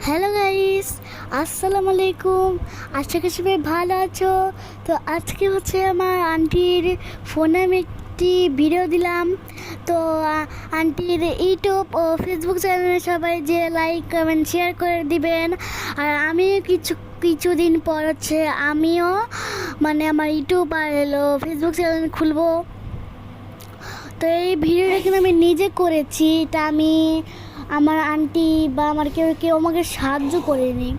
Hello guys, আসসালামু আলাইকুম। আশা করি সবাই ভালো আছো। তো আজকে হচ্ছে আমার আন্টির ফোনে আমি একটি ভিডিও দিলাম। তো আন্টির ইউটিউব ও ফেসবুক চ্যানেলে সবাই যে লাইক কমেন্ট শেয়ার করে দিবেন। আর আমিও কিছুদিন পর হচ্ছে আমিও আমার ইউটিউব আর ফেসবুক চ্যানেল খুলবো। তো এই ভিডিওটা কিন্তু আমি নিজে করেছি, এটা আমি আমার আন্টি বা আমার কেউ আমাকে সাহায্য করেনি।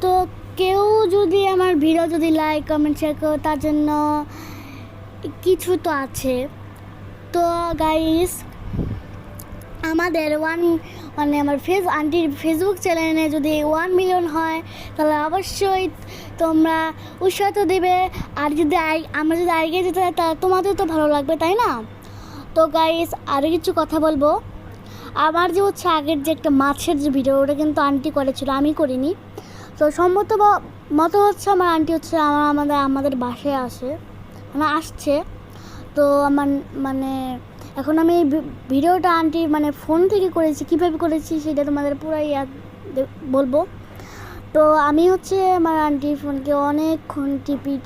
তো কেউ যদি আমার ভিডিও যদি লাইক কমেন্ট শেয়ার করে তার জন্য কিছু তো আছে। তো গাইস, আমাদের আমার আন্টির ফেসবুক চ্যানেলে যদি 1 মিলিয়ন হয় তাহলে অবশ্যই তোমরা উৎসাহ দেবে। আর যদি আমরা যদি এগিয়ে যেতে চাই তা তোমাদের তো ভালো লাগবে, তাই না? তো গাইস, আরও কিছু কথা বলবো। আমার যে হচ্ছে আগের যে একটা মাছের যে ভিডিও, ওটা কিন্তু আন্টি করেছিল, আমি করিনি। তো সম্মত মতো হচ্ছে আমার আন্টি হচ্ছে আমাদের বাসায় আসছে। তো আমার এখন আমি এই ভিডিওটা আন্টির ফোন থেকে করেছি, কীভাবে করেছি সেটা তোমাদের পুরো বলবো। তো আমি হচ্ছে আমার আন্টির ফোনকে অনেকক্ষণ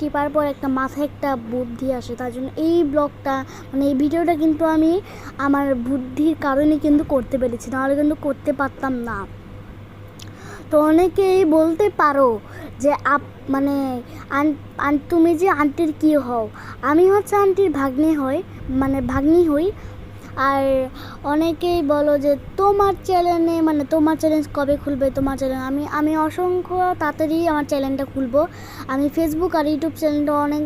টিপার পর একটা মাথায় একটা বুদ্ধি আসে, তার জন্য এই ব্লগটা এই ভিডিওটা কিন্তু আমি আমার বুদ্ধির কারণে কিন্তু করতে পেরেছি, নাহলে কিন্তু করতে পারতাম না। তো অনেকেই বলতে পারো যে তুমি যে আন্টির কী হও। আমি হচ্ছে আন্টির ভাগ্নি হই। আর অনেকেই বলো যে তোমার চ্যালেঞ্জ কবে খুলবে, তোমার চ্যানেল। আমি অসংখ্য তাড়াতাড়ি আমার চ্যানেলটা খুলবো। আমি ফেসবুক আর ইউটিউব চ্যানেলটা অনেক